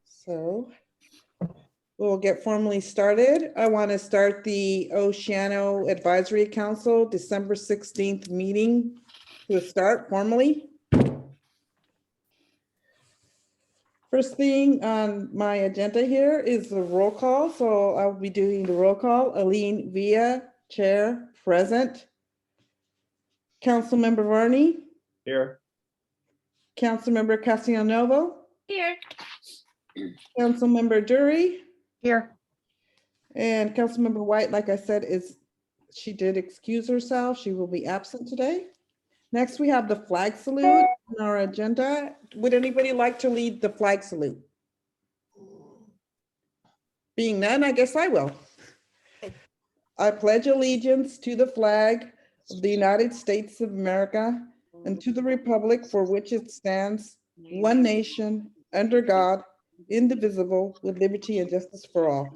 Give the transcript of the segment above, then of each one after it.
So we'll get formally started. I want to start the Oceano Advisory Council December 16th meeting to start formally. First thing on my agenda here is the roll call. So I'll be doing the roll call. Aline Villa, Chair, present. Councilmember Varney. Here. Councilmember Castellanovo. Here. Councilmember Dury. Here. And Councilmember White, like I said, she did excuse herself. She will be absent today. Next, we have the flag salute on our agenda. Would anybody like to lead the flag salute? Being none, I guess I will. I pledge allegiance to the flag of the United States of America and to the republic for which it stands, one nation, under God, indivisible, with liberty and justice for all.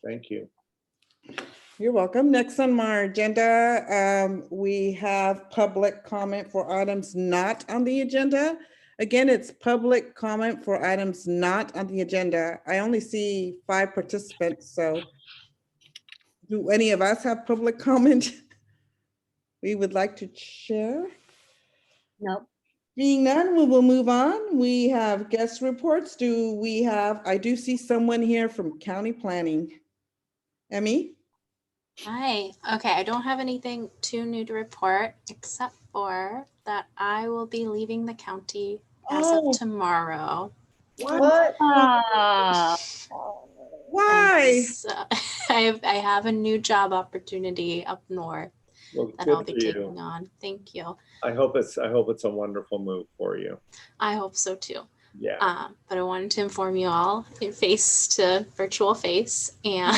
Thank you. You're welcome. Next on my agenda, we have public comment for items not on the agenda. Again, it's public comment for items not on the agenda. I only see 5 participants, so do any of us have public comment we would like to share? No. Being none, we will move on. We have guest reports. I do see someone here from county planning. Emmy? Hi. Okay, I don't have anything too new to report, except for that I will be leaving the county as of tomorrow. What? Why? So, I have a new job opportunity up north Well, that good I'll be for taking you. on. Thank you. I hope it's a wonderful move for you. I hope so too. Yeah. But I wanted to inform you all, face to virtual face, and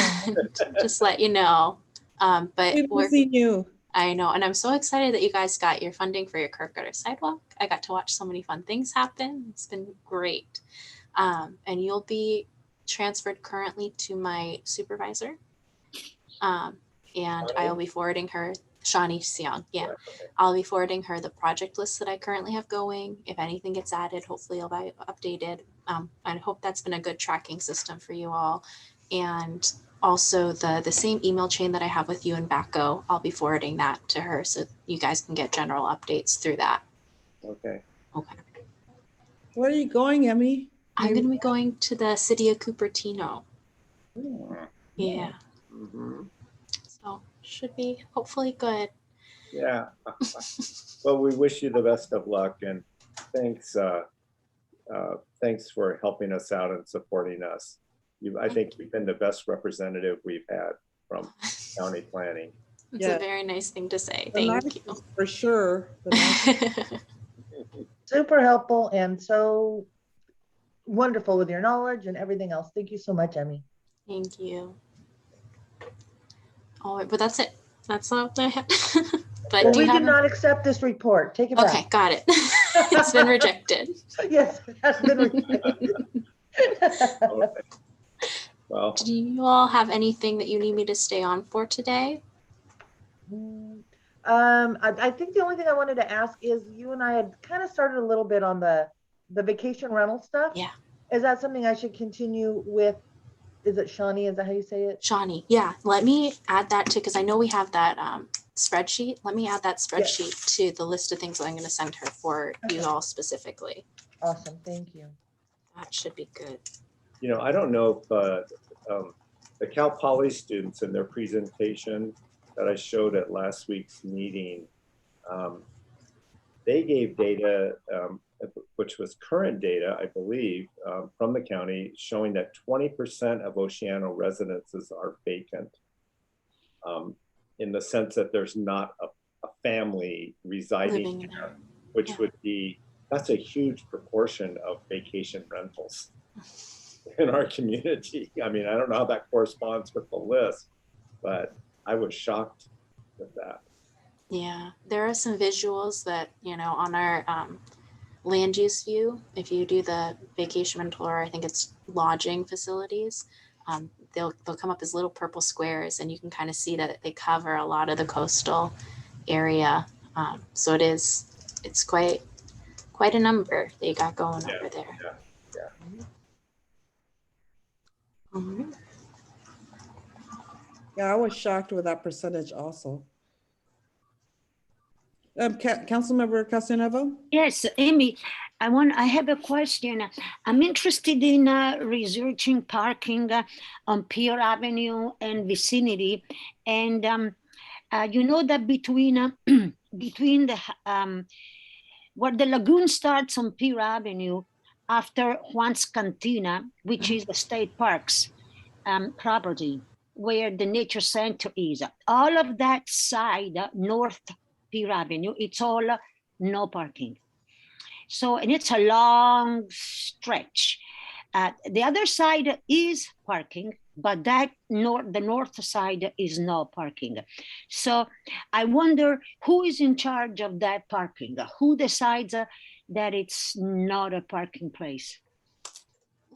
just let you know. But We'll see you. I know, and I'm so excited that you guys got your funding for your curb gutter sidewalk. I got to watch so many fun things happen. It's been great. And you'll be transferred currently to my supervisor. And I'll be forwarding her, Shawnee Siong, yeah. I'll be forwarding her the project list that I currently have going. If anything gets added, hopefully it'll be updated. I hope that's been a good tracking system for you all. And also the same email chain that I have with you and Bacco, I'll be forwarding that to her so you guys can get general updates through that. Okay. Okay. Where are you going, Emmy? I'm going to be going to the city of Cupertino. Yeah. Mm-hmm. So should be hopefully good. Yeah. Well, we wish you the best of luck, and thanks for helping us out and supporting us. I think you've been the best representative we've had from county planning. It's a very nice thing to say. The Thank you. For sure. Super helpful and so wonderful with your knowledge and everything else. Thank you so much, Emmy. Thank you. All right, but that's it. That's all I have. But Well, do we you have did not accept this report. Take it back. Okay, got it. It's been rejected. Yes, it has been rejected. Okay. Well, Do you all have anything that you need me to stay on for today? I think the only thing I wanted to ask is you and I had kind of started a little bit on the vacation rental stuff. Yeah. Is that something I should continue with? Is it Shawnee? Is that how you say it? Shawnee, yeah. Let me add that to, because I know we have that spreadsheet. Let me add that spreadsheet to the list of things that I'm going to send her for you all specifically. Awesome. Thank you. That should be good. I don't know if the Cal Poly students in their presentation that I showed at last week's meeting, they gave data, which was current data, I believe, from the county, showing that 20% of Oceano residences are vacant, in the sense that there's not a family residing there, which would be, that's a huge proportion of vacation rentals in our community. I mean, I don't know how that corresponds with the list, but I was shocked with that. Yeah, there are some visuals that, on our land use view, if you do the vacation rental, or I think it's lodging facilities, they'll come up as little purple squares, and you can kind of see that they cover a lot of the coastal area. So it's quite quite a number they got going Yeah, over there. yeah. Mhm. Yeah, I was shocked with that percentage also. Councilmember Casanova? Yes, Amy, I have a question. I'm interested in researching parking on Pier Avenue and vicinity. And you know that between between the where the lagoon starts on Pier Avenue after Juan's Cantina, which is the state parks property, where the nature center is. All of that side, North Pier Avenue, it's all no parking. So, and it's a long stretch. The other side is parking, but the north side is no parking. So I wonder who is in charge of that parking? Who decides that it's not a parking place?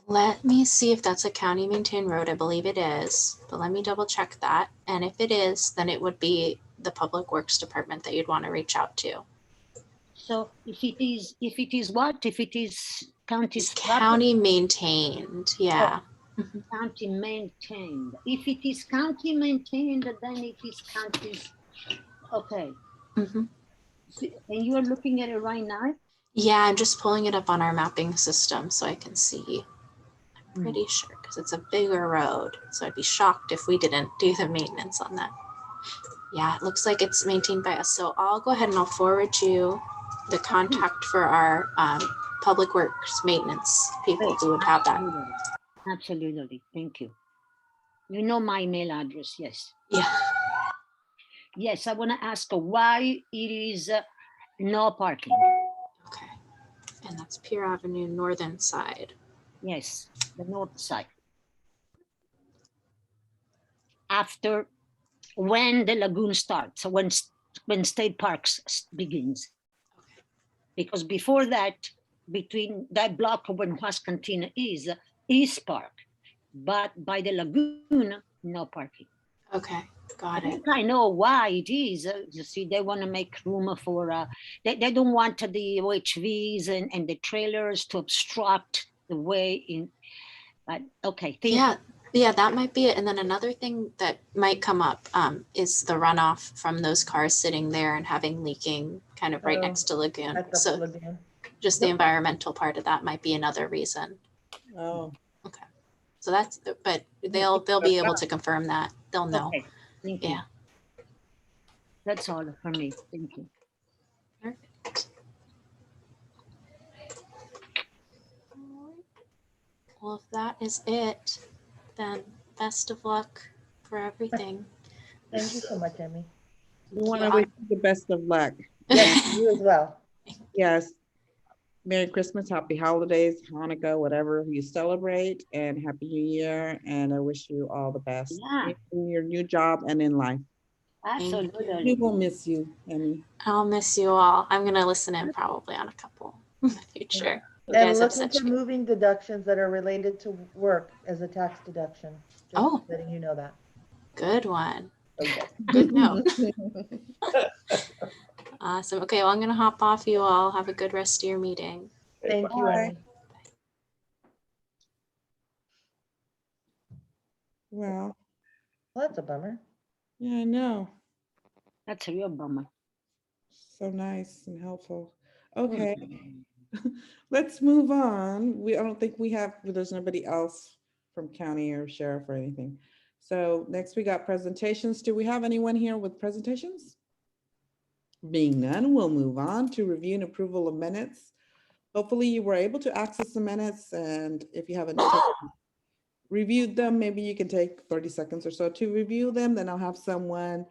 Let me see if that's a county maintained road. I believe it is, but let me double check that. And if it is, then it would be the Public Works Department that you'd want to reach out to. So if it is what? If it is county's It's property? county maintained, yeah. County maintained. If it is county maintained, then it is county's. Okay. Mhm. And you are looking at it right now? Yeah, I'm just pulling it up on our mapping system so I can see. I'm pretty sure because it's a bigger road. So I'd be shocked if we didn't do the maintenance on that. Yeah, it looks like it's maintained by us. So I'll go ahead and I'll forward you the contact for our Public Works maintenance people who would have that. Absolutely. Thank you. You know my email address, yes. Yeah. Yes, I want to ask why it is no parking. Okay. And that's Pier Avenue, northern side. Yes, the north side. After when the lagoon starts, when state parks begins. Okay. Because before that, between that block of when Juan's Cantina is park, but by the lagoon, no parking. Okay, got I it. think I know why it is. You see, they want to make room for, they don't want the OHVs and the trailers to obstruct the way in, but okay, thank you. Yeah, that might be it. And then another thing that might come up is the runoff from those cars sitting there and having leaking kind of right next to lagoon. At the So lagoon. just the environmental part of that might be another reason. Oh, Okay. So that's, but they'll be able to confirm that. They'll know. Okay, thank you. Yeah. That's all for me. Thank you. Perfect. Well, if that is it, then best of luck for everything. Thank you so much, Emmy. we want to wish you the best of luck. Yes, you as well. Yes. Merry Christmas, Happy Holidays, Hanukkah, whatever you celebrate, and Happy New Year. And I wish you all the best Yeah. in your new job and in life. We Absolutely. will miss you, Emmy. I'll miss you all. I'm going to listen in probably on a couple in the future. You And guys have look into such good. moving deductions that are related to work as a tax deduction. Just Oh. letting you know that. Good one. Okay. Good note. Awesome. Okay, well, I'm going to hop off you all. Have a good rest of your meeting. Thank you, Bye. Emmy. Well, Well, that's a bummer. yeah, I know. That's a real bummer. So nice and helpful. Okay, let's move on. I don't think there's nobody else from county or sheriff or anything. So next we got presentations. Do we have anyone here with presentations? Being none, we'll move on to review and approval of minutes. Hopefully you were able to access the minutes, and if you haven't reviewed them, maybe you can take 30 seconds or so to review them, then I'll have someone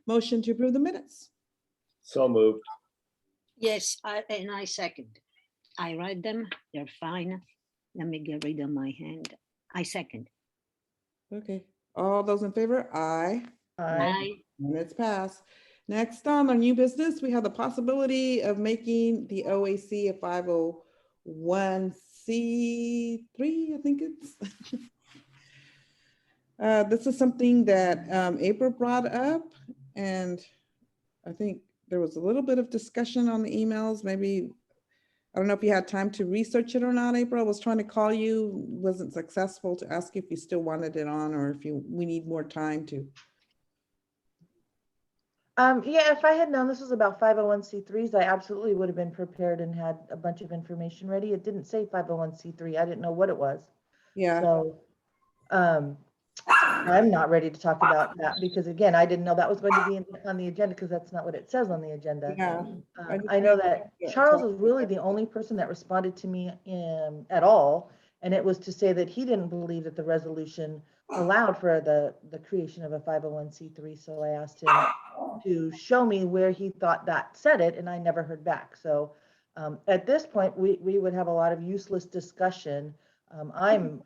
motion to approve the minutes. So moved. Yes, and I second. I write them, they're fine. Let me get rid of my hand. I second. Okay, all those in favor? Aye. Aye. Minutes pass. Next on our new business, we have the possibility of making the OAC a 501c3, I think it's. This is something that April brought up, and I think there was a little bit of discussion on the emails. Maybe I don't know if you had time to research it or not, April. I was trying to call you, wasn't successful to ask if you still wanted it on or if we need more time to. Yeah, if I had known this was about 501c3s, I absolutely would have been prepared and had a bunch of information ready. It didn't say 501c3. I didn't know what it was. Yeah, So, I'm not ready to talk about that because again, I didn't know that was going to be on the agenda because that's not what it says on the agenda. yeah. just I know wanted that to Charles talk- was really the only person that responded to me at all. And it was to say that he didn't believe that the resolution allowed for the creation of a 501c3. So I asked him to show me where he thought that said it, and I never heard back. So at this point, we would have a lot of useless discussion. I'm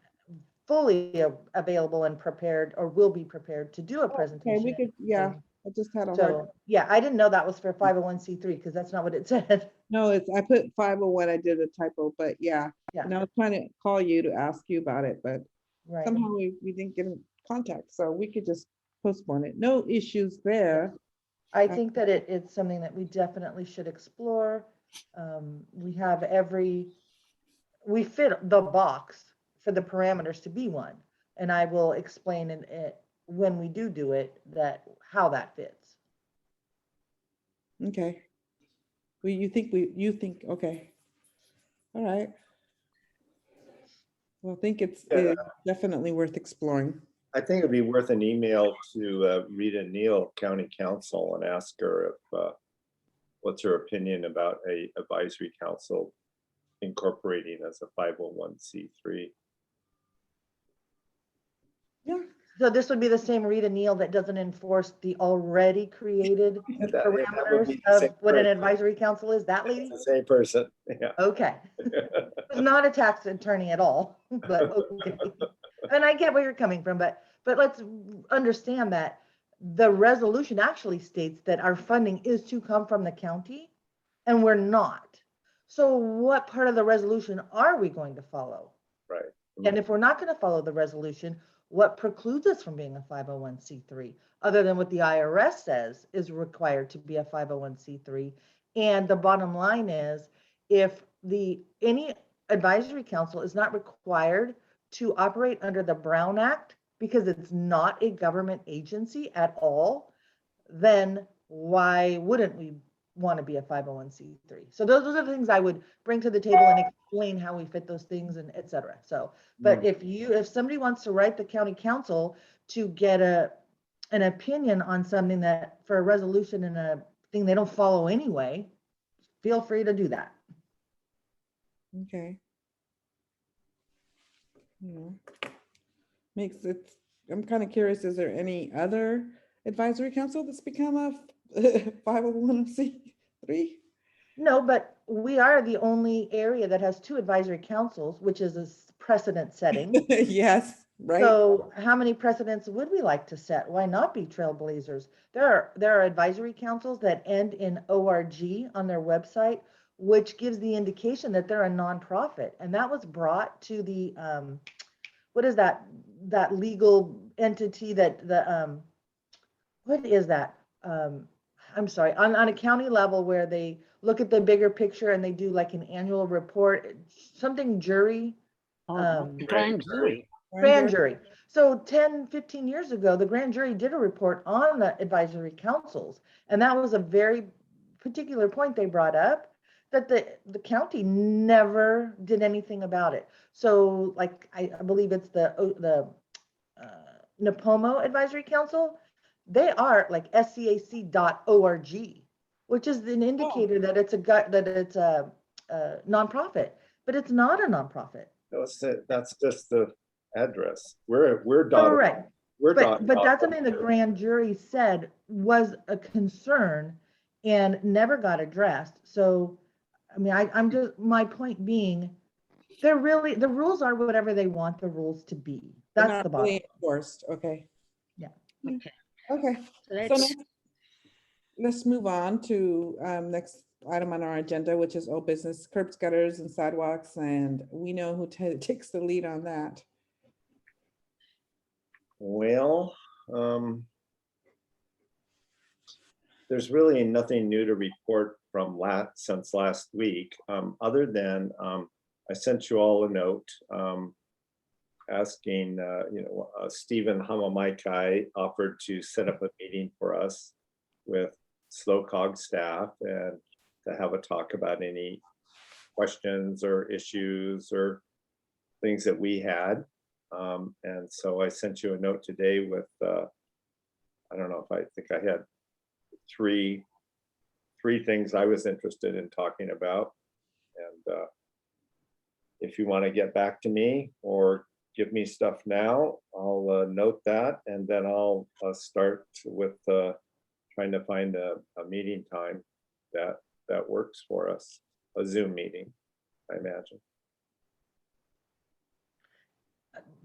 fully available and prepared, or will be prepared to do a Okay, presentation. we could, yeah, And I just had a hard, so, yeah, I didn't know that was for 501c3 because that's not what it said. no, it's, I put 501, I did a typo, but yeah. Yeah. And I was trying to call you to ask you about it, but Right. somehow we didn't get in contact, so we could just postpone it. No issues there. I think that it's something that we definitely should explore. We have we fit the box for the parameters to be one. And I will explain when we do it, how that fits. Okay. Well, you think, okay. All right. Well, I think it's Yeah. definitely worth exploring. I think it'd be worth an email to Rita Neal, County Council, and ask her if what's her opinion about a advisory council incorporating as a 501c3. Yeah. So this would be the same Rita Neal that doesn't enforce the already created That would parameters be the same of what an person. advisory council is, that lady? It's the same person. Yeah. Okay. Not a tax attorney at all, but okay. And I get where you're coming from, but let's understand that the resolution actually states that our funding is to come from the county, and we're not. So what part of the resolution are we going to follow? Right. And if we're not going to follow the resolution, what precludes us from being a 501c3, other than what the IRS says is required to be a 501c3? And the bottom line is, if any advisory council is not required to operate under the Brown Act because it's not a government agency at all, then why wouldn't we want to be a 501c3? So those are the things I would bring to the table and explain how we fit those things and et cetera. So, but if somebody wants to write the county council to get an opinion on something that for a resolution and a thing they don't follow anyway, feel free to do that. Okay. Makes it, I'm kind of curious, is there any other advisory council that's become a 501c3? No, but we are the only area that has two advisory councils, which is a precedent setting. Yes, right. So how many precedents would we like to set? Why not be trailblazers? There are advisory councils that end in ORG on their website, which gives the indication that they're a nonprofit. And that was brought to the, what is that legal entity that what is that? I'm sorry, on a county level where they look at the bigger picture and they do like an annual report, something jury. Grand jury. Grand jury. So 10, 15 years ago, the grand jury did a report on the advisory councils. And that was a very particular point they brought up, that the county never did anything about it. So like, I believe it's the NAPOMO Advisory Council. They are like scac.org, which is an indicator that it's a nonprofit, but it's not a nonprofit. That's just the address. We're Correct. But That's something the grand jury said was a concern and never got addressed. So, I mean, I'm just, my point being, the rules are whatever they want the rules to be. They're That's not the bottom. really enforced. Okay. Yeah. Okay. Okay. So So let's, let's move on to next item on our agenda, which is old business, curbs, gutters, and sidewalks. And we know who takes the lead on that. Well, there's really nothing new to report from since last week, other than I sent you all a note asking, Stephen Hamamaikai offered to set up a meeting for us with SLOCOG staff and to have a talk about any questions or issues or things that we had. And so I sent you a note today with, I don't know if I think I had three things I was interested in talking about. And if you want to get back to me or give me stuff now, I'll note that, and then I'll start with trying to find a meeting time that works for us, a Zoom meeting, I imagine.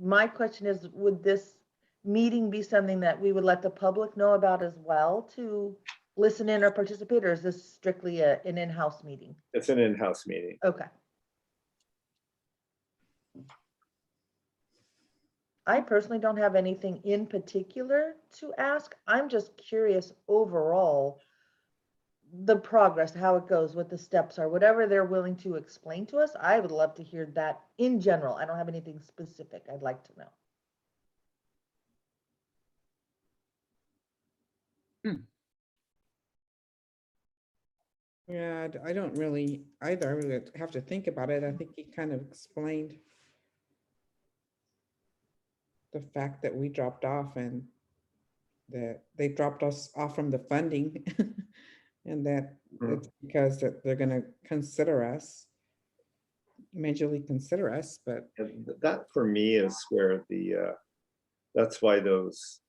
My question is, would this meeting be something that we would let the public know about as well to listen in or participate, or is this strictly an in-house meeting? It's an in-house meeting. Okay. I personally don't have anything in particular to ask. I'm just curious overall, the progress, how it goes, what the steps are, whatever they're willing to explain to us. I would love to hear that in general. I don't have anything specific I'd like to know. Yeah, I don't really either. I would have to think about it. I think he kind of explained the fact that we dropped off and that they dropped us off from the funding and that it's because that they're going to consider us, majorly consider us, but And that for me is where that's why those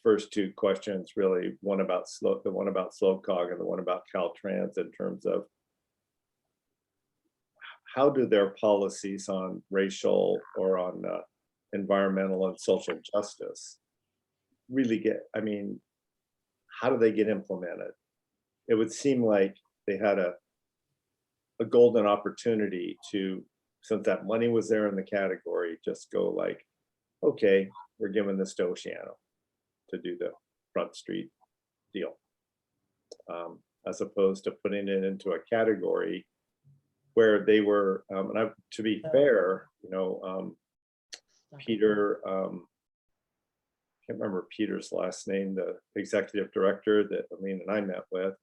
first two questions really, the one about SLOCOG and the one about Caltrans, in terms of how do their policies on racial or on environmental and social justice really get, I mean, how do they get implemented? It would seem like they had a golden opportunity to, since that money was there in the category, just go like, okay, we're giving this to Oceano to do the Front Street deal, as opposed to putting it into a category where they were, and to be fair, Peter, can't remember Peter's last name, the executive director that Aline and I met with,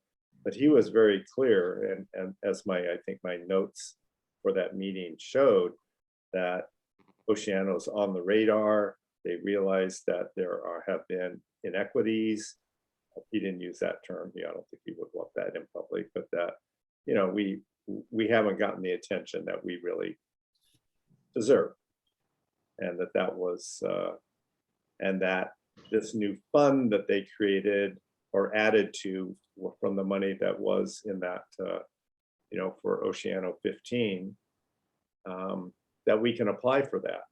but he was very clear, and as I think my notes for that meeting showed, that Oceano's on the radar. They realized that there have been inequities. He didn't use that term. I don't think he would want that in public, but that, we haven't gotten the attention that we really deserve. And that was, and that this new fund that they created or added to from the money that was in that, for Oceano 15, that we can apply for that.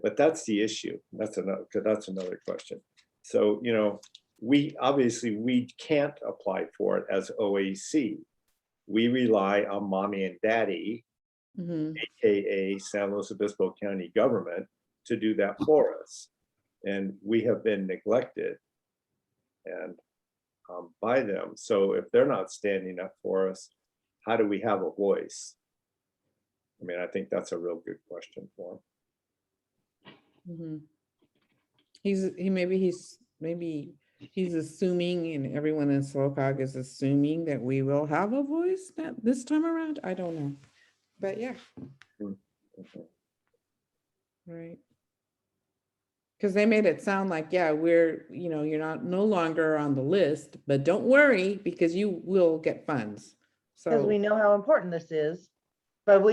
But that's the issue. That's another question. So, we can't apply for it as OAC. We rely on mommy and daddy, AKA San Luis Obispo County government, to do that for us. And we have been neglected and by them. So if they're not standing up for us, how do we have a voice? I mean, I think that's a real good question for him. Maybe he's assuming, and everyone in SLOCOG is assuming, that we will have a voice this time around. I don't know, but yeah. Right. Because they made it sound like, yeah, you're no longer on the list, but don't worry because you will get funds. Because So we know how important this is, but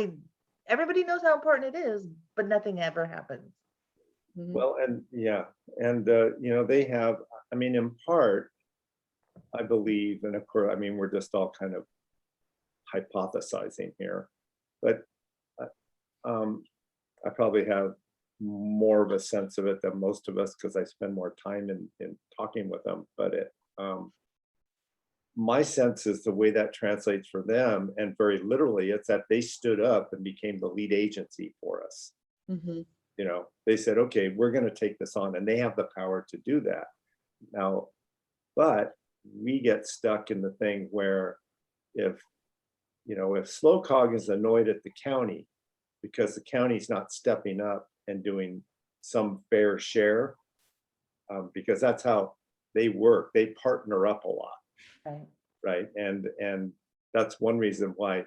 everybody knows how important it is, but nothing ever happens. Well, and yeah, and they have, I mean, in part, I believe, and of course, I mean, we're just all kind of hypothesizing here, but I probably have more of a sense of it than most of us because I spend more time in talking with them. But my sense is the way that translates for them, and very literally, it's that they stood up and became the lead agency for us. They said, okay, we're going to take this on, and they have the power to do that now. But we get stuck in the thing where if SlowCog is annoyed at the county because the county's not stepping up and doing some fair share, because that's how they work. They partner up a lot, right? And that's one reason why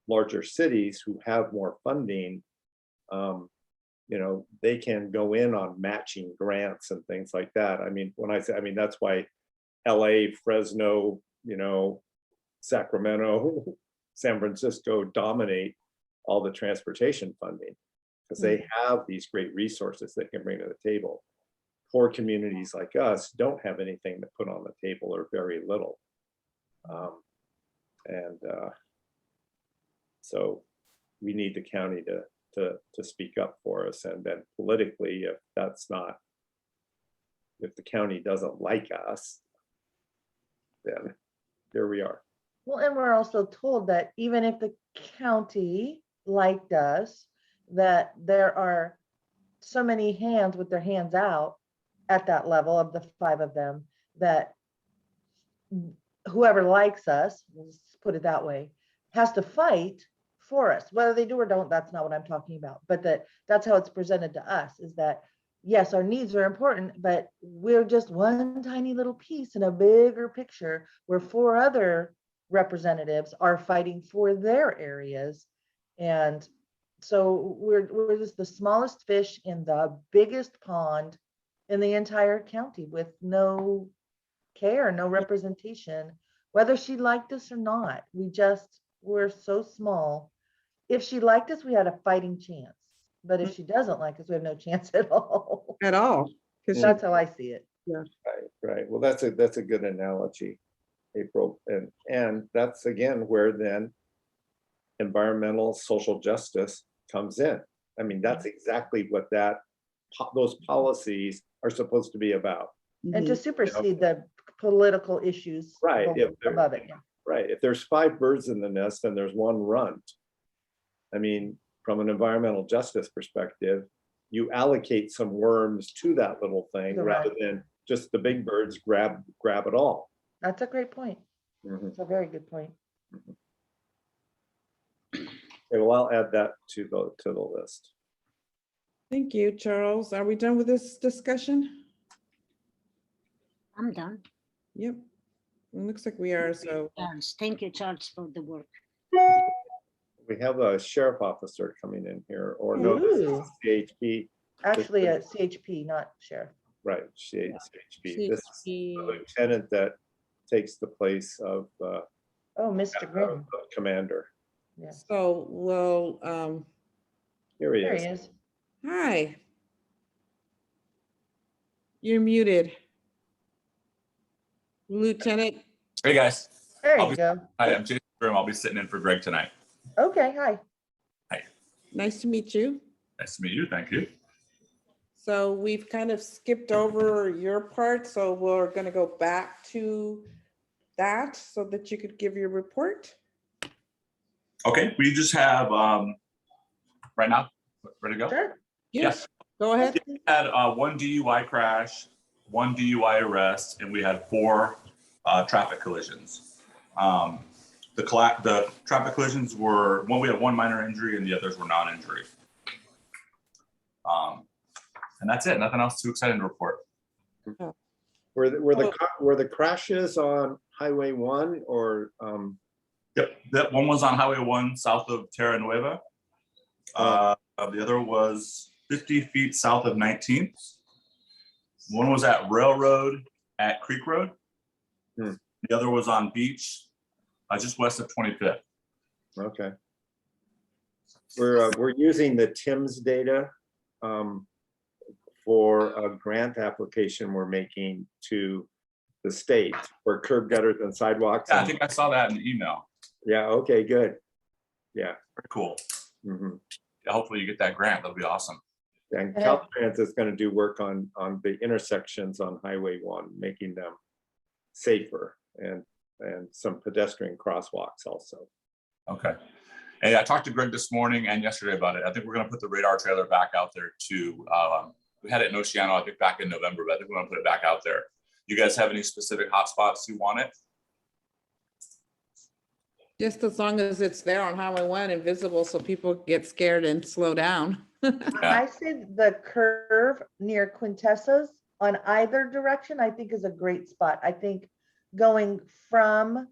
larger cities who have more funding, they can go in on matching grants and things like that. I mean, that's why LA, Fresno, Sacramento, San Francisco dominate all the transportation funding, because they have these great resources they can bring to the table. Poor communities like us don't have anything to put on the table, or very little. So we need the county to speak up for us. And then politically, if the county doesn't like us, then here we are. Well, and we're also told that even if the county liked us, that there are so many hands with their hands out at that level of the 5 of them, that whoever likes us, let's put it that way, has to fight for us. Whether they do or don't, that's not what I'm talking about. But that's how it's presented to us, is that yes, our needs are important, but we're just one tiny little piece in a bigger picture where 4 other representatives are fighting for their areas. And so we're just the smallest fish in the biggest pond in the entire county, with no care, no representation, whether she liked us or not. We're so small. If she liked us, we had a fighting chance. But if she doesn't like us, we have no chance at all. At all. Because That's how I see it. Right. Well, that's a good analogy, April. And that's again where then environmental social justice comes in. I mean, that's exactly what those policies are supposed to be about. And to supersede the political issues Right. above it. Yeah. Right. If there's 5 birds in the nest and there's 1 runt, I mean, from an environmental justice perspective, you allocate some worms to that little thing rather than just the big birds grab it all. That's a great point. It's a very good point. Okay, well, I'll add that to the list. thank you, Charles. Are we done with this discussion? I'm done. Yep. It looks like we are. So Charles, thank you, Charles, for the work. We have a sheriff officer coming in here, or no, this is CHP. Actually, a CHP, not sheriff. Right, CHP. This is the CHP. lieutenant that takes the place of Oh, Mr. Grim. commander. Yes. So, well, Here he There is. he is. hi. You're muted. Lieutenant. Hey guys, There I'll you be- go. hi, I'm Jason Grimm. I'll be sitting in for Greg tonight. Okay, hi. Nice to meet you. Nice to meet you. Thank you. So we've kind of skipped over your part, so we're going to go back to that so that you could give your report. Okay, we just have right now, ready to go? Sure. Yes. Go ahead. We had 1 DUI crash, 1 DUI arrest, and we had 4 traffic collisions. The traffic collisions were we had 1 minor injury and the others were non-injury. And that's it. Nothing else too exciting to report. Were the crashes on Highway 1 or? Yep, that one was on Highway 1 south of Terra Nueva. The other was 50 feet south of 19th. One was at Railroad at Creek Road. The other was on Beach, just west of 25th. Okay. We're using the TIMS data for a grant application we're making to the state for curb gutters and sidewalks. Yeah, I think I saw that in the email. Yeah, okay, good. Yeah. Very cool. Mm-hmm. Yeah, hopefully you get that grant. That'll be awesome. And Caltrans is going to do work on the intersections on Highway 1, making them safer, and some pedestrian crosswalks also. Okay. And I talked to Greg this morning and yesterday about it. I think we're going to put the radar trailer back out there too. We had it in Oceano, I think back in November, but I think we're going to put it back out there. You guys have any specific hotspots you want it? Just as long as it's there on Highway 1 and visible so people get scared and slow down. I say the curve near Quintessa's on either direction, I think is a great spot. I think going from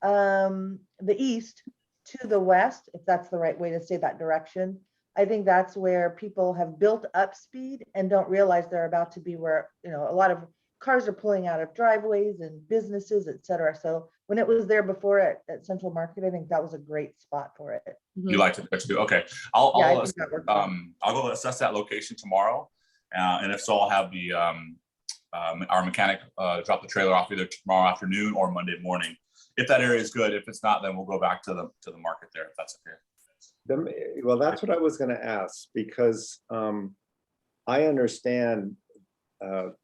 the east to the west, if that's the right way to say that direction, I think that's where people have built up speed and don't realize they're about to be where, you know, a lot of cars are pulling out of driveways and businesses, et cetera. So when it was there before at Central Market, I think that was a great spot for it. You liked it there too? Okay. Yeah, I I'll think that worked well. I'll go assess that location tomorrow. And if so, I'll have the our mechanic drop the trailer off either tomorrow afternoon or Monday morning. If that area is good, if it's not, then we'll go back to the market there, if that's okay. Well, that's what I was going to ask, because I understand that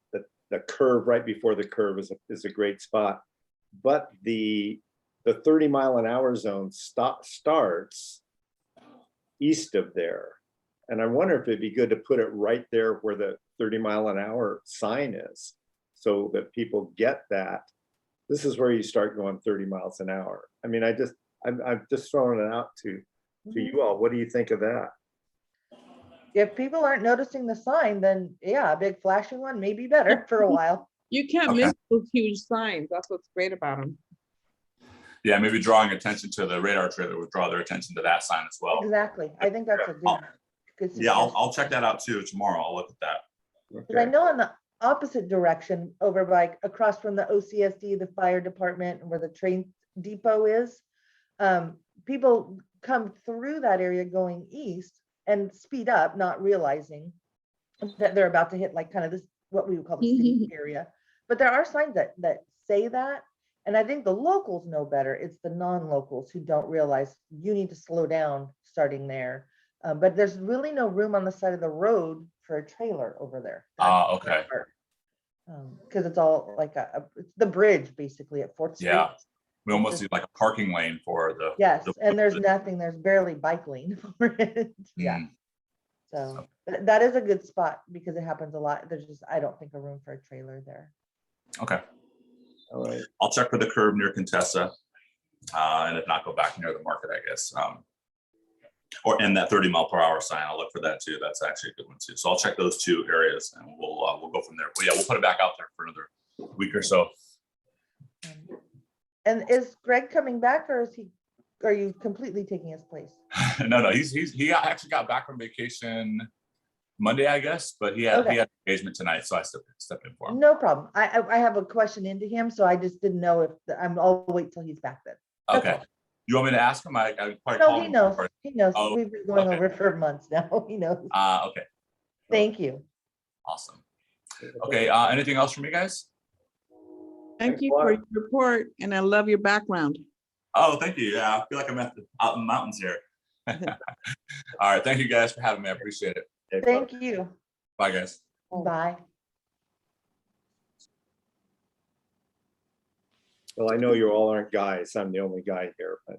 the curve right before the curve is a great spot, but the 30-mile-an-hour zone starts east of there. And I wonder if it'd be good to put it right there where the 30-mile-an-hour sign is, so that people get that. This is where you start going 30 miles an hour. I mean, I'm just throwing it out to you all. What do you think of that? If people aren't noticing the sign, then yeah, a big flashing one may be better for a while. You can't Okay. miss those huge signs. That's what's great about them. Yeah, maybe drawing attention to the radar trailer would draw their attention to that sign as well. Exactly. I think that's a good Yeah, suggestion. I'll check that out too tomorrow. I'll look at that. Because I know in the opposite direction, over by across from the OCSD, the fire department, and where the train depot is, people come through that area going east and speed up, not realizing that they're about to hit like kind of this, what we would call the city area. But there are signs that say that. And I think the locals know better. It's the non-locals who don't realize you need to slow down starting there. But there's really no room on the side of the road for a trailer over there. Okay. Because it's all like it's the bridge basically at 4th Street. Yeah. We almost need like a parking lane for the. Yes, and there's nothing, there's barely bike lane for it. Yeah. Mm. So that is a good spot because it happens a lot. There's just, I don't think, a room for a trailer there. Okay. All right. I'll check for the curb near Contessa. And if not, go back near the market, I guess. Or in that 30-mile-per-hour sign, I'll look for that too. That's actually a good one too. So I'll check those two areas and we'll go from there. But yeah, we'll put it back out there for another week or so. And is Greg coming back, or are you completely taking his place? No, he actually got back from vacation Monday, I guess, but he had engagement tonight, so I stepped in for him. No problem. I have a question into him, so I just didn't know if I'll wait till he's back then. That's Okay. all. You want me to ask him? I probably No, call he him knows. first. He knows. Oh, We've been going okay. over it for months now. He knows. Okay. Thank you. Awesome. Okay. Anything else from you guys? Thank you for your report, and I love your background. Oh, thank you. Yeah, I feel like I'm out in the mountains here. All right. Thank you guys for having me. I appreciate it. Thank you. Bye, guys. Bye. Well, I know you all aren't guys. I'm the only guy here, but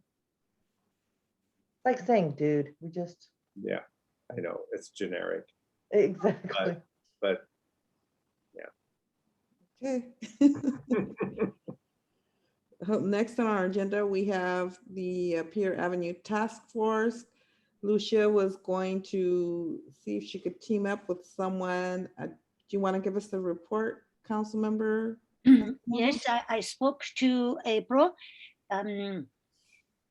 Like saying, dude, we just, yeah, I know it's generic, exactly. but Okay. Next on our agenda, we have the Pier Avenue Task Force. Lucia was going to see if she could team up with someone. Do you want to give us the report, council member? Yes, I spoke to April.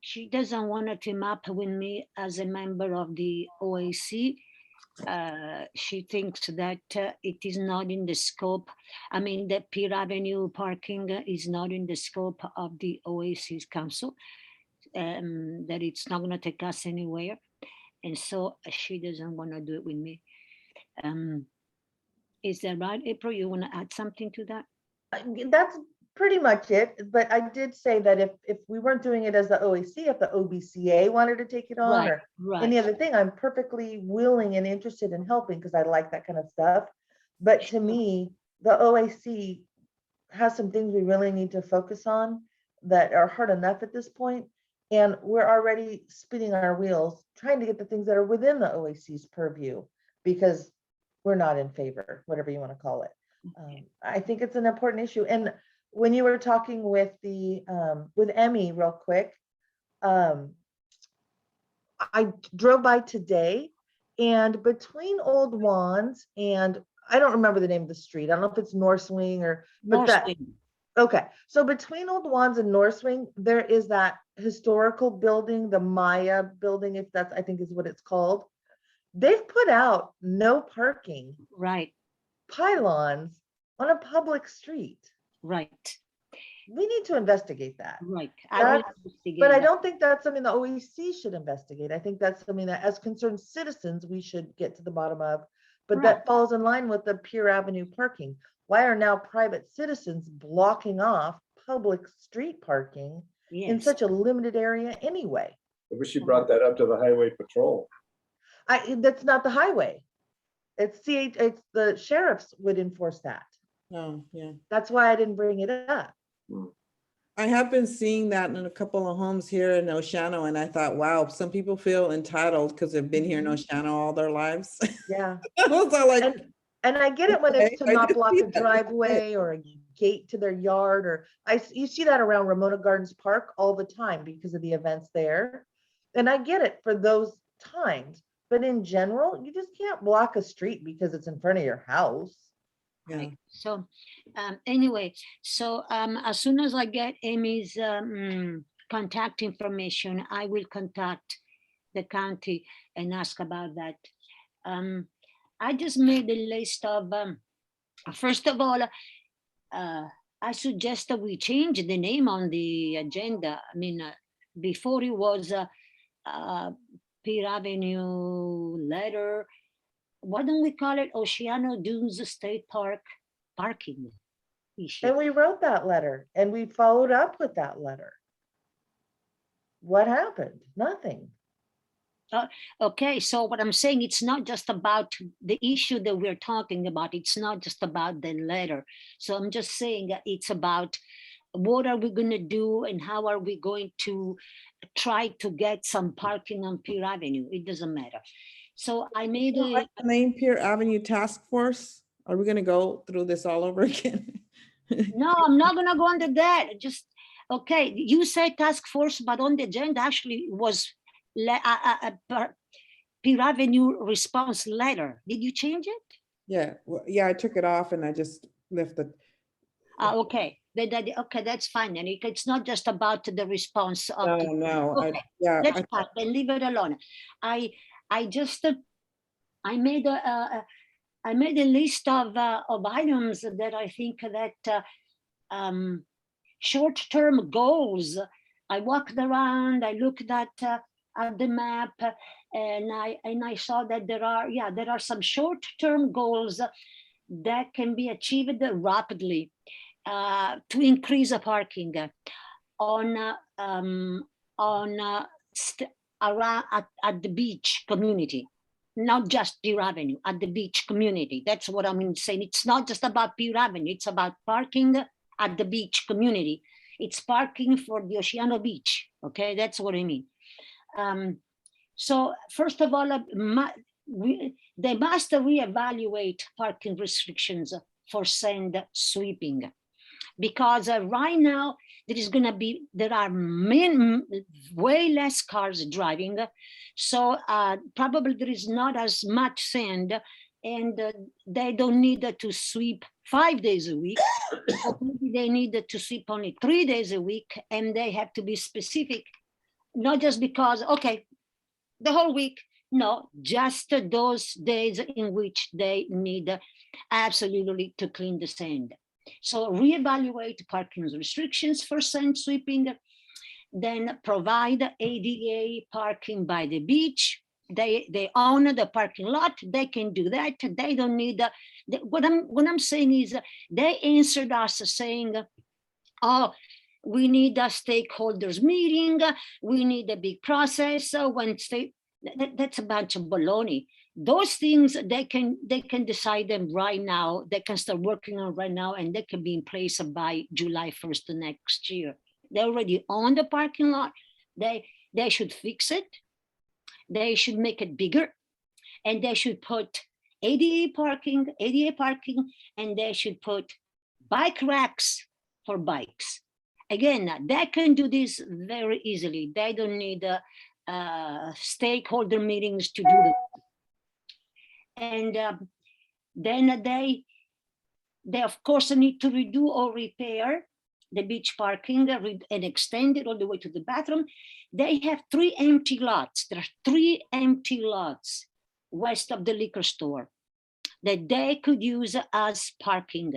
She doesn't want to team up with me as a member of the OAC. She thinks that it is not in the scope. I mean, the Pier Avenue parking is not in the scope of the OAC's council, that it's not going to take us anywhere. And so she doesn't want to do it with me. Is that right, April? You want to add something to that? That's pretty much it. But I did say that if we weren't doing it as the OAC, if the OBCA wanted to take it on or any other thing, I'm perfectly willing and interested in helping because I like that kind of stuff. But to me, the OAC has some things we really need to focus on that are hard enough at this point. And we're already spinning our wheels trying to get the things that are within the OAC's purview because we're not in favor, whatever you want to call it. I think it's an important issue. And when you were talking with the with Emmy real quick, I drove by today, and between Old Wands and I don't remember the name of the street. I don't know if it's North Wing or, but North that, Wing. okay. So between Old Wands and North Wing, there is that historical building, the Maya building, if that's, I think is what it's called. They've put out no parking Right, pylons on a public street. right, We need to investigate that. right. That's- investigate But I that. don't think that's something the OAC should investigate. I think that's something that as concerned citizens, we should get to the bottom of. But Right. that falls in line with the Pier Avenue parking. Why are now private citizens blocking off public street parking in Yes, such a limited area anyway? I wish you brought that up to the highway patrol. That's not the highway. It's it's the sheriffs would enforce that. Oh, yeah. That's why I didn't bring it up. I have been seeing that in a couple of homes here in Oceano, and I thought, wow, some people feel entitled because they've been here in Oceano all their lives. Yeah. I was all like, And I get it when it's to Okay, I not did block see a that. driveway or a gate to their yard, or you see that around Ramona Gardens Park all the time because of the events there. And I get it for those times, but in general, you just can't block a street because it's in front of your house. yeah. right. So anyway, so as soon as I get Amy's contact information, I will contact the county and ask about that. I just made a list of, first of all, I suggest that we change the name on the agenda. I mean, before it was Pier Avenue letter. Why don't we call it Oceano Dunes State Park parking issue? And we wrote that letter and we followed up with that letter. What happened? Nothing. Okay, so what I'm saying, it's not just about the issue that we're talking about. It's not just about the letter. So I'm just saying that it's about what are we going to do and how are we going to try to get some parking on Pier Avenue. It doesn't matter. So I made You don't a, like the name Pier Avenue Task Force? Are we gonna go through this all over again? no, I'm not going to go under that. Just, okay, you say task force, but on the agenda actually was Pier Avenue response letter. Did you change it? Yeah, well, yeah, I took it off and I just left the, Okay, okay, that's fine. And it's not just about the response of no, the, no, okay, yeah. that's fine. Then leave it alone. I just I made a list of items that I think that short-term goals. I walked around, I looked at the map, and I saw that there are some short-term goals that can be achieved rapidly to increase the parking on around at the beach community, not just Pier Avenue, at the beach community. That's what I'm saying. It's not just about Pier Avenue, it's about parking at the beach community. It's parking for the Oceano Beach. Okay, that's what I mean. So first of all, they must reevaluate parking restrictions for sand sweeping, because right now there are way less cars driving, so probably there is not as much sand, and they don't need to sweep 5 days a week. Maybe they need to sweep only 3 days a week, and they have to be specific, not just because, okay, the whole week. No, just those days in which they need absolutely to clean the sand. So reevaluate parking restrictions for sand sweeping, then provide ADA parking by the beach. They own the parking lot, they can do that. They don't need, what I'm saying is they answered us saying, oh, we need a stakeholders meeting, we need a big process. That's a bunch of baloney. Those things they can decide them right now. They can start working on right now, and they can be in place by July 1st next year. They already own the parking lot. They should fix it. They should make it bigger, and they should put ADA parking, and they should put bike racks for bikes. again, they can do this very easily. They don't need stakeholder meetings to do it. And then they of course need to redo or repair the beach parking and extend it all the way to the bathroom. They have 3 empty lots. There are 3 empty lots west of the liquor store that they could use as parking.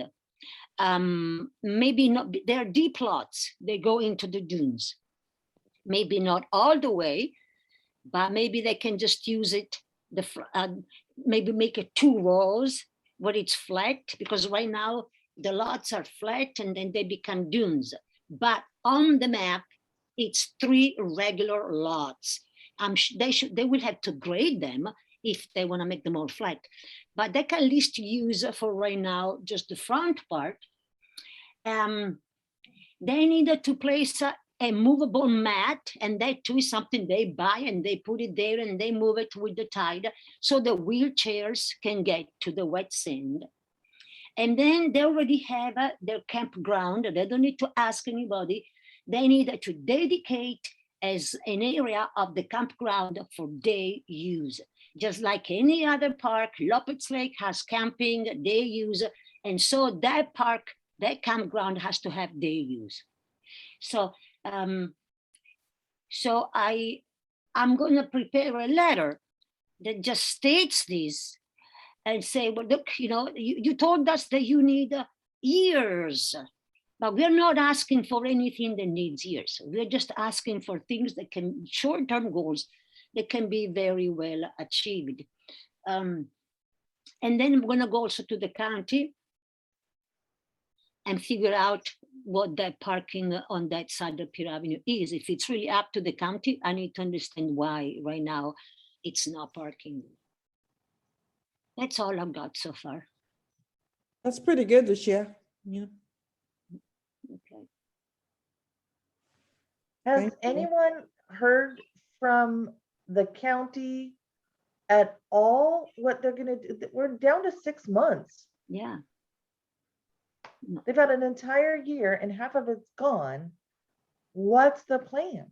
Maybe not, they're deep lots. They go into the dunes. Maybe not all the way, but maybe they can just use it, maybe make it 2 rows where it's flat, because right now the lots are flat and then they become dunes. But on the map, it's 3 regular lots. They will have to grade them if they want to make them all flat, but they can at least use for right now just the front part. They needed to place a movable mat, and that too is something they buy and they put it there and they move it with the tide so the wheelchairs can get to the wet sand. And then they already have their campground. They don't need to ask anybody. They need to dedicate as an area of the campground for day use. Just like any other park, Lopez Lake has camping, day use. And so that park, that campground has to have day use. So, I'm going to prepare a letter that just states this and say, well, look, you told us that you need years, but we're not asking for anything that needs years. We're just asking for things that can, short-term goals that can be very well achieved. And then I'm going to go also to the county and figure out what that parking on that side of Pier Avenue is. If it's really up to the county, I need to understand why right now it's not parking. That's all I've got so far. That's pretty good, Lucia. Yeah. Okay. Has Thank you. anyone heard from the county at all what they're gonna do? We're down to 6 months. Yeah. They've had an entire year and half of it's gone. What's the plan?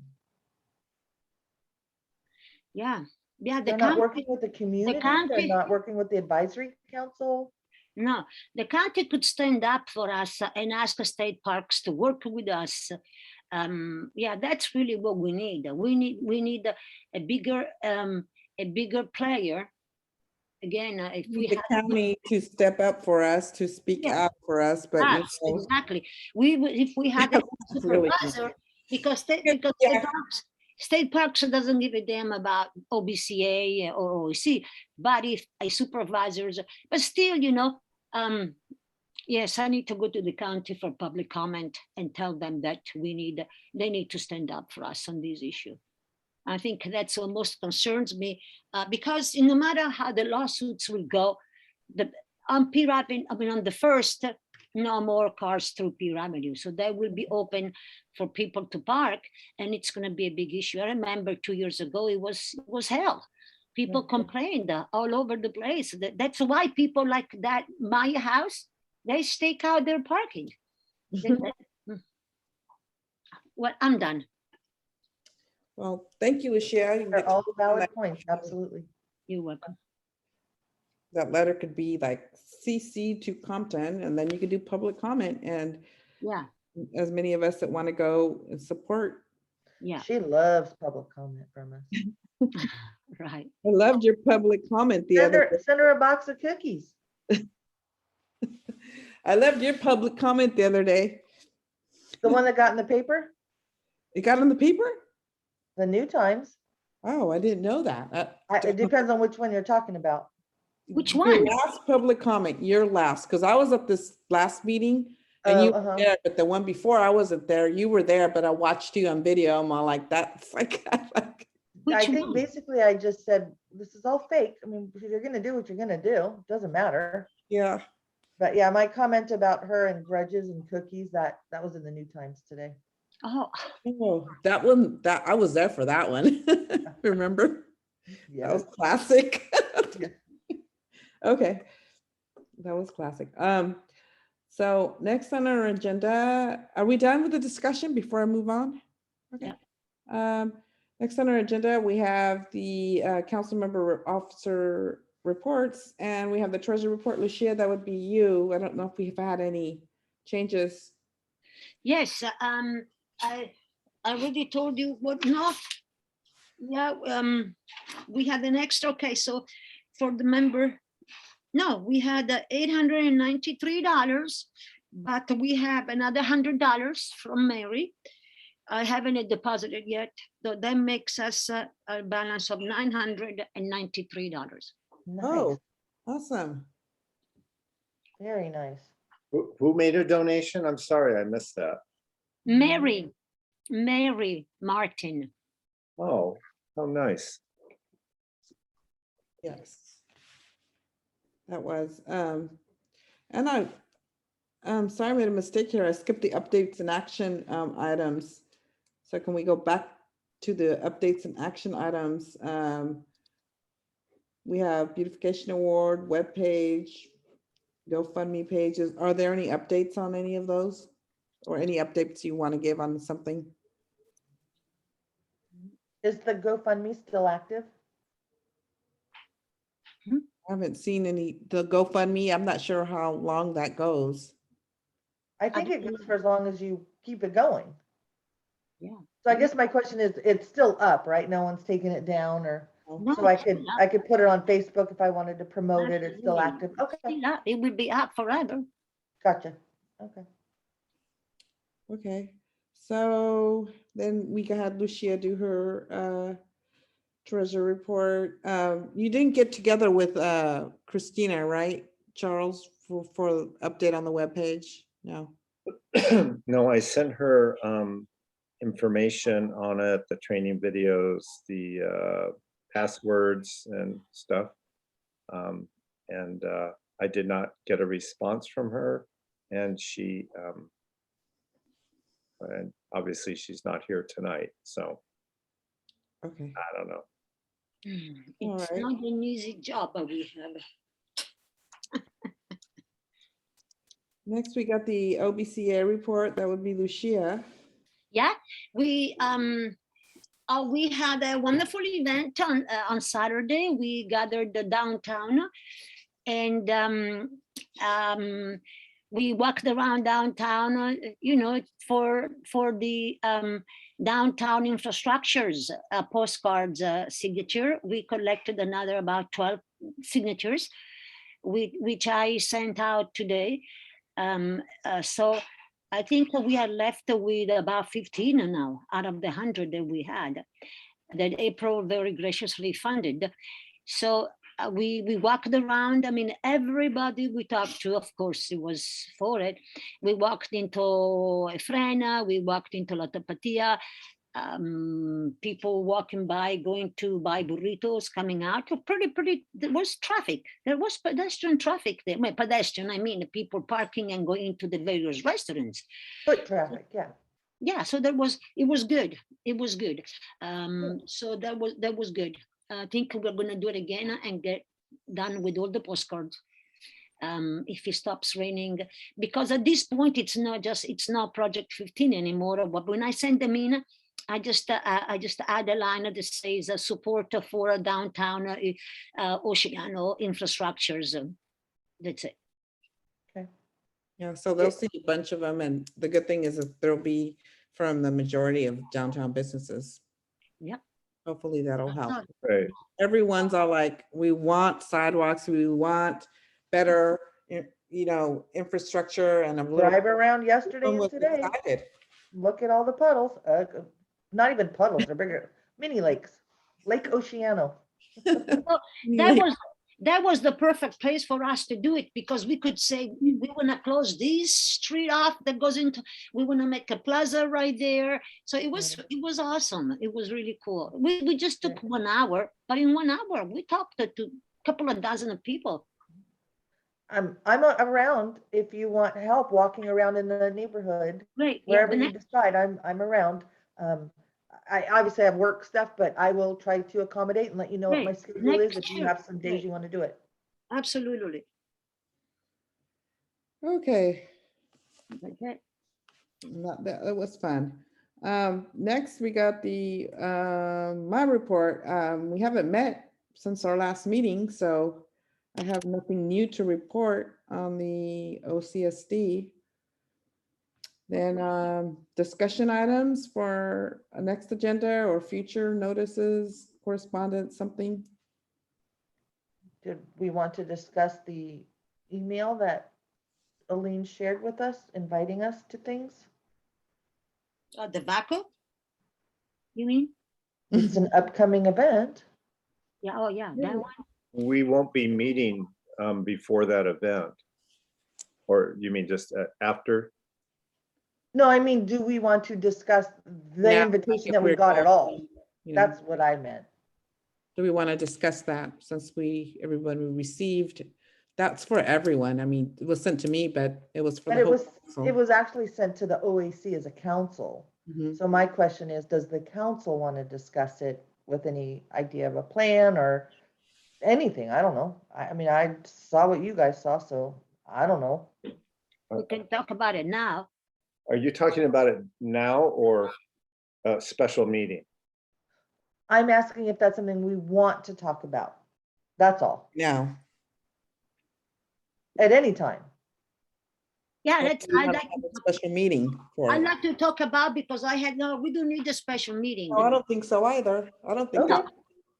Yeah. Yeah. They're not working with the community. They're county- not working with the advisory council. No, the county could stand up for us and ask state parks to work with us. Yeah, that's really what we need. We need a bigger player. Again, if we The had county to step up for us, to speak Yeah. out for us, but us, exactly. If we had a Really supervisor, because Yeah. state parks doesn't give a damn about OBCA or OAC, but if a supervisors, but still, yes, I need to go to the county for public comment and tell them that they need to stand up for us on this issue. I think that's what most concerns me, because no matter how the lawsuits will go, on Pier Avenue, on the first, no more cars through Pier Avenue. So that will be open for people to park, and it's going to be a big issue. I remember 2 years ago, it was hell. People complained all over the place. That's why people like that Maya house, they stake out their parking. Well, I'm done. Well, thank you, Lucia. They're all valid points, absolutely. You're welcome. That letter could be like CC to Compton, and then you could do public comment, and Yeah, as many of us that want to go and support. yeah, She loves public comment from us. right. I loved your public comment the Send other her, send her a box of cookies. I loved your public comment the other day. The one that got in the paper, It got on the paper? the New Times. Oh, I didn't know that. It depends on which one you're talking about. Which Your one? last public comment, your last, because I was at this last meeting and Oh, you were there, but the one before I wasn't there, you were there, but I watched you on video. I'm all like, that's like, Which I think one? basically I just said, this is all fake. I mean, you're gonna do what you're gonna do. It doesn't matter. yeah. But yeah, my comment about her and grudges and cookies, that was in the New Times today. Oh, Oh, that one, that I was there for that one. Remember? That Yeah. was classic. Yeah. Okay. That was classic. So next on our agenda, are we done with the discussion before I move on? Okay. Next on our agenda, we have the council member officer reports, and we have the treasurer report. Lucia, that would be you. I don't know if we've had any changes. Yes, I already told you what not. Yeah, we had an extra, okay, so for the member, no, we had $893, but we have another $100 from Mary. I haven't deposited yet, so that makes us a balance of $993. Nice, Oh, awesome. very nice. Who made a donation? I'm sorry, I missed that. Mary Martin. Oh, how nice. Yes. That was, and I'm sorry, I made a mistake here. I skipped the updates and action items. So can we go back to the updates and action items? We have beautification award, webpage, GoFundMe pages. Are there any updates on any of those? Or any updates you want to give on something? Is the GoFundMe still active? I haven't seen any, the GoFundMe, I'm not sure how long that goes. I think it goes for as long as you keep it going. Yeah. So I guess my question is, it's still up, right? No one's taken it down, or No, so I it's could still up. I could put it on Facebook if I wanted to promote it. It's still Absolutely. active. Okay, Still up. It will be up forever. gotcha. Okay. Okay, so then we had Lucia do her treasure report. You didn't get together with Christina, right, Charles, for update on the webpage? No. No, I sent her information on it, the training videos, the passwords and stuff. And I did not get a response from her, and she and obviously she's not here tonight, so Okay. I don't know. It's right. not an easy job, but we have. Next, we got the OBCA report. That would be Lucia. Yeah, we had a wonderful event on Saturday. We gathered the downtown, and we walked around downtown, you know, for the downtown infrastructures postcards signature. We collected another about 12 signatures, which I sent out today. So I think we are left with about 15 now out of the 100 that we had, that April very graciously funded. So we walked around. I mean, everybody we talked to, of course, it was for it. We walked into Efrena, we walked into La Tapatia, people walking by, going to buy burritos, coming out. Pretty, there was traffic. There was pedestrian traffic there. Well, pedestrian, I mean, people parking and going to the various restaurants. Foot traffic, yeah. Yeah, so it was good. It was good. So that was good. I think we're gonna do it again and get done with all the postcards. If it stops raining, because at this point it's not Project 15 anymore. But when I send them in, I just add a line that says support for downtown Oceano infrastructures. That's it. Okay. Yeah, so they'll see a bunch of them, and the good thing is that there'll be from the majority of downtown businesses. Yep. Hopefully that'll help. Right. Everyone's all like, we want sidewalks, we want better, you know, infrastructure, and I'm Drive around yesterday and was today. excited. Look at all the puddles. Not even puddles, they're bigger. Mini lakes. Lake Oceano. That was the perfect place for us to do it, because we could say we want to close this street off that goes into, we want to make a plaza right there. So it was awesome. It was really cool. We just took 1 hour, but in 1 hour we talked to a couple of dozen of people. I'm around if you want help walking around in the neighborhood. Great. Wherever you decide, I'm around. I obviously have work stuff, but I will try to accommodate and let you know what my schedule is if you have some days you want to do it. Absolutely. Okay, Okay. Not that, it was fun. Next, we got the, my report. We haven't met since our last meeting, so I have nothing new to report on the OCSD. Then, discussion items for a next agenda or future notices, correspondence, something. Did we want to discuss the email that Aline shared with us, inviting us to things? The VACO? You mean? It's an upcoming event. Yeah, oh yeah, that one. We won't be meeting before that event. Or you mean just after? No, I mean, do we want to discuss the Now, invitation if that we we're got at going, all? you know, That's what I meant. do we want to discuss that since everyone received? That's for everyone. I mean, it was sent to me, but it was for But the it whole was, council. it was actually sent to the OAC as a council. Mhm. So my question is, does the council want to discuss it with any idea of a plan or anything? I don't know. I mean, I saw what you guys saw, so I don't know. We can talk about it now. Are you talking about it now or a special meeting? I'm asking if that's something we want to talk about. That's all, Now. at any time. Yeah, What let's, do we I'd wanna like, have a special meeting for. I'd like to talk about, because I had, no, we don't need a special meeting. No, I don't think so either. I don't think. Okay, that-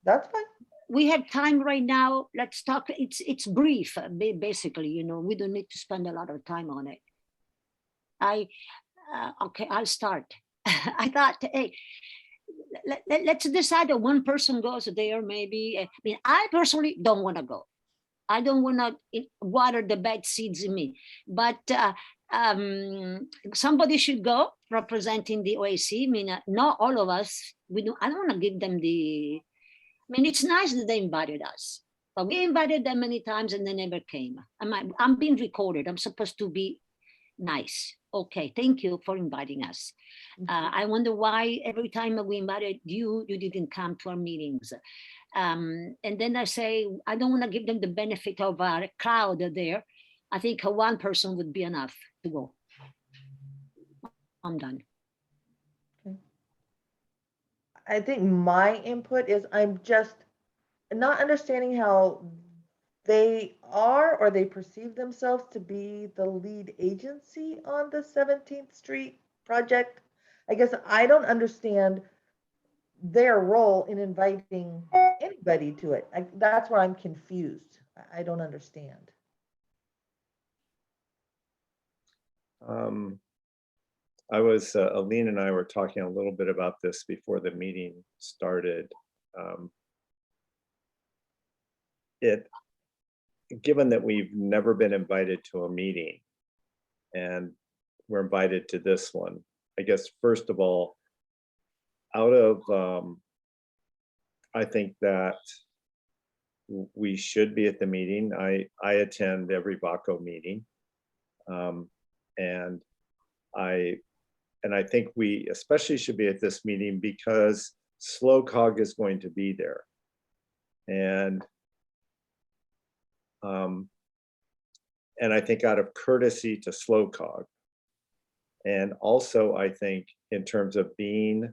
that's fine. We have time right now. Let's talk. It's brief, basically, you know, we don't need to spend a lot of time on it. Okay, I'll start. I thought, hey, let's decide that one person goes there, maybe. I mean, I personally don't want to go. I don't want to water the bad seeds in me, but somebody should go representing the OAC. I mean, not all of us. I don't want to give them the. I mean, it's nice that they invited us, but we invited them many times and they never came. I'm being recorded. I'm supposed to be nice. Okay, thank you for inviting us. I wonder why every time we invited you, you didn't come to our meetings. And then I say, I don't want to give them the benefit of a crowd there. I think one person would be enough to go. I'm done. I think my input is I'm just not understanding how they are or they perceive themselves to be the lead agency on the 17th Street project. I guess I don't understand their role in inviting anybody to it. That's where I'm confused. I don't understand. Aline and I were talking a little bit about this before the meeting started. Given that we've never been invited to a meeting and we're invited to this one, I guess, first of all, I think that we should be at the meeting. I attend every VACO meeting. And I think we especially should be at this meeting because SLOCOG is going to be there. And I think out of courtesy to SLOCOG, and also I think in terms of being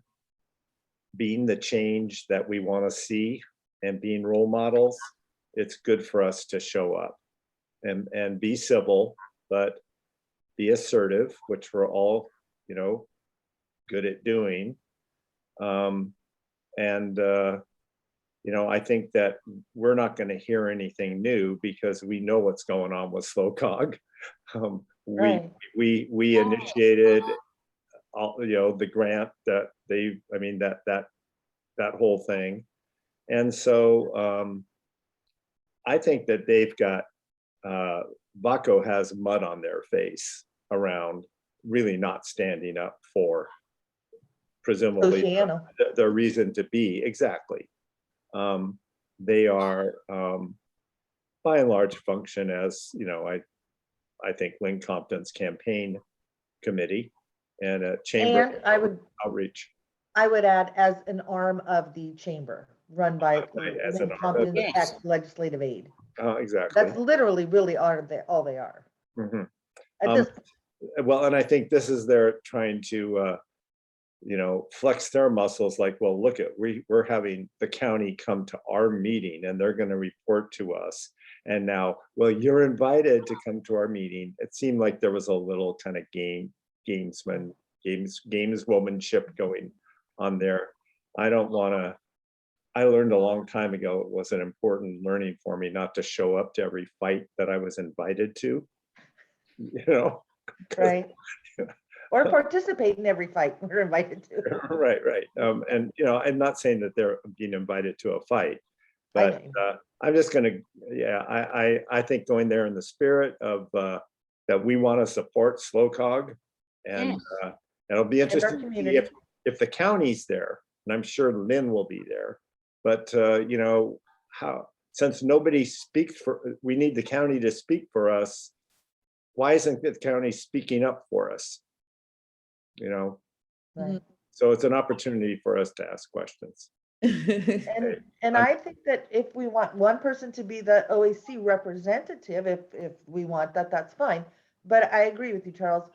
the change that we want to see and being role models, it's good for us to show up and be civil, but be assertive, which we're all, you know, good at doing. You know, I think that we're not going to hear anything new because we know what's going on with SLOCOG. Right. We initiated all, you know, the grant that that whole thing. And so I think that they've got, VACO has mud on their face around really not standing up for presumably Oceano. the reason to be. Exactly. They are by and large function as, you know, I think Lynn Compton's campaign committee and a chamber And outreach. I would add as an arm of the chamber run by As an arm of Compton's it. ex-legislative aid. Exactly. That's literally really all they are Mhm. at this point. well, and I think this is their trying to, flex their muscles like, well, look at, we're having the county come to our meeting and they're going to report to us. And now, well, you're invited to come to our meeting. It seemed like there was a little kind of gameswomanship going on there. I don't want to, I learned a long time ago, it was an important learning for me not to show up to every fight that I was invited to, Right. Or participate in every fight we're invited to. Right. And I'm not saying that they're being invited to a fight, but I'm just gonna, I think going there in the spirit of that we want to support SLOCOG, and it'll be interesting to see if the county's there, and I'm sure Lynn will be there. But how, since nobody speaks for, we need the county to speak for us. Why isn't the county speaking up for us? Right. So it's an opportunity for us to ask questions. And I think that if we want one person to be the OAC representative, if we want that, that's fine. But I agree with you, Charles.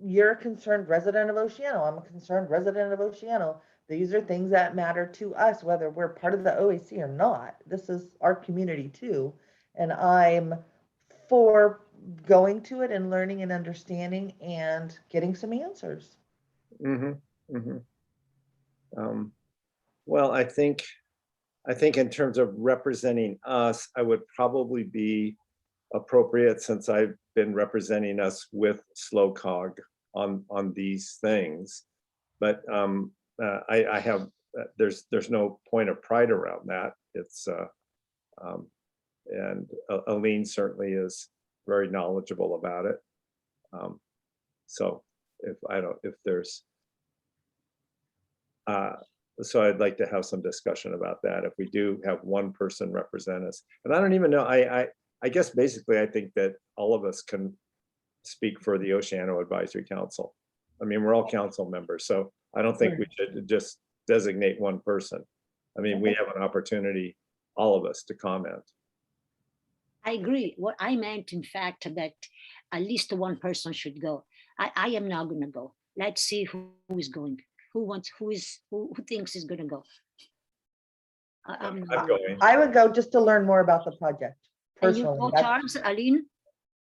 You're a concerned resident of Oceano. I'm a concerned resident of Oceano. These are things that matter to us, whether we're part of the OAC or not. This is our community too. And I'm for going to it and learning and understanding and getting some answers. Well, I think in terms of representing us, I would probably be appropriate, since I've been representing us with SLOCOG on these things. But I have, there's no point of pride around that. It's and Aline certainly is very knowledgeable about it. So if there's so I'd like to have some discussion about that if we do have one person represent us. And I don't even know, I guess basically I think that all of us can speak for the Oceano Advisory Council. I mean, we're all council members, so I don't think we should just designate one person. I mean, we have an opportunity, all of us, to comment. I agree. What I meant, in fact, that at least one person should go. I am not going to go. Let's see who is going. Who thinks is going to go? I'm going. I would go just to learn more about the project. And you Personally, go, Charles, Aline?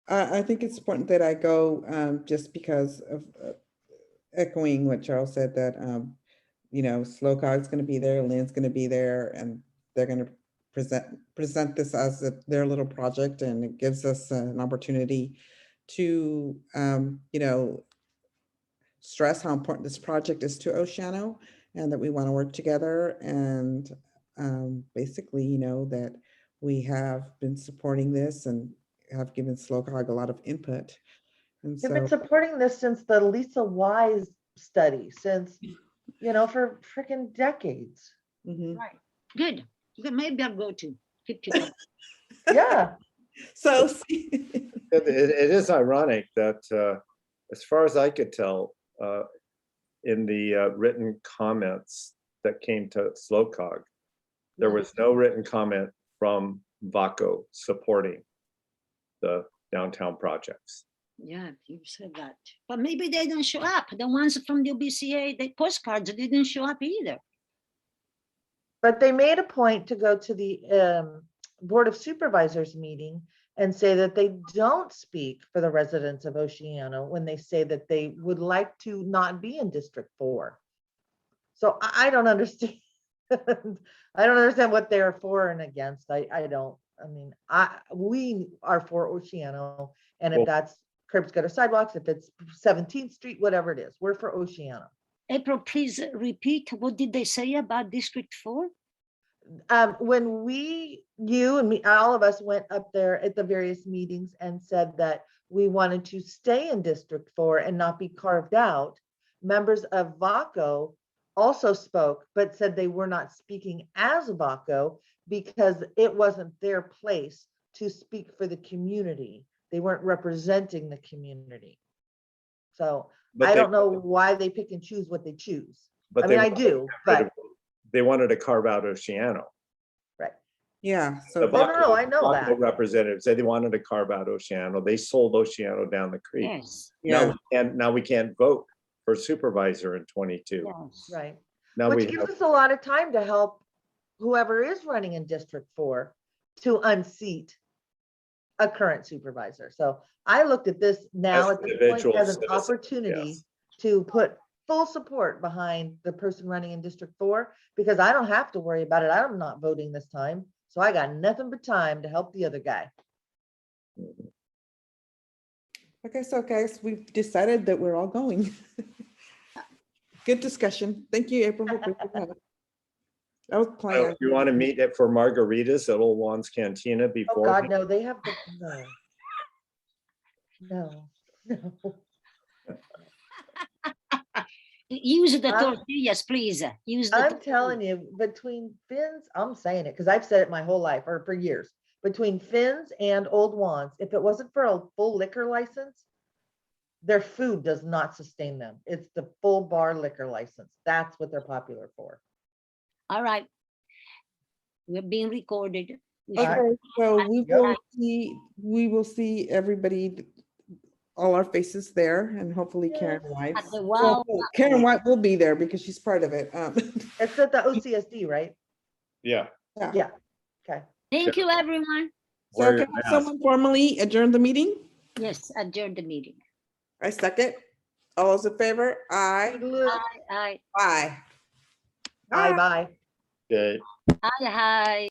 I think it's important that I go just because of echoing what Charles said, that SLOCOG is going to be there, Lynn's going to be there, and they're going to present this as their little project, and it gives us an opportunity to stress how important this project is to Oceano, and that we want to work together, and basically that we have been supporting this and have given SLOCOG a lot of input. And You've been supporting this since the Lisa Wise study, since for freaking decades. Right. Good. Maybe I'll go to 50. Yeah. So It is ironic that as far as I could tell, in the written comments that came to SLOCOG, there was no written comment from VACO supporting the downtown projects. Yeah, you said that. But maybe they don't show up. The ones from the OBCA, the postcards didn't show up either. But they made a point to go to the Board of Supervisors meeting and say that they don't speak for the residents of Oceano when they say that they would like to not be in District 4. So I don't understand. I don't understand what they're for and against. We are for Oceano, and if that's curbs, gutter, sidewalks, if it's 17th Street, whatever it is, we're for Oceano. April, please repeat, what did they say about District 4? When you and me, all of us went up there at the various meetings and said that we wanted to stay in District 4 and not be carved out, members of VACO also spoke, but said they were not speaking as VACO because it wasn't their place to speak for the community. They weren't representing the community. So I don't know why they pick and choose what they choose. I mean, I do, but they wanted to carve out Oceano. Right. Yeah, The so Oh, no, no, I know Buffalo that. representatives said they wanted to carve out Oceano. They sold Oceano down the creek. Yes, yeah, Now we can't vote for supervisor in 22. yes. Right. Now we Which have, gives us a lot of time to help whoever is running in District 4 to unseat a current supervisor. So I looked at this now As at this point individual as an citizens, opportunity yes. to put full support behind the person running in District 4, because I don't have to worry about it. I'm not voting this time. So I got nothing but time to help the other guy. okay, so guys, we've decided that we're all going. Good discussion. Thank you, April. Hope we can have it. That was So planned. if you want to meet it for margaritas at Old Juan's Cantina Oh before. God, no, they have the, no, no. Use the I'm- tortillas, please. Use the. I'm telling you, between Finn's, I'm saying it because I've said it my whole life or for years. Between Finn's and Old Juan's, if it wasn't for a full liquor license, their food does not sustain them. It's the full bar liquor license. That's what they're popular for. All right. We're being recorded. We All should- Okay, so Yep. we will see everybody, all our faces there, and hopefully Karen White. At the wow. Karen White will be there because she's part of it. It's at the OCSD, right? Yeah. Yeah. Okay. Thank you, everyone. So Wear your can mask. someone formally adjourn the meeting? Yes, adjourn the meeting. I second. All those in favor? Aye. Bye Aye, Aye. bye. Okay. aye, aye.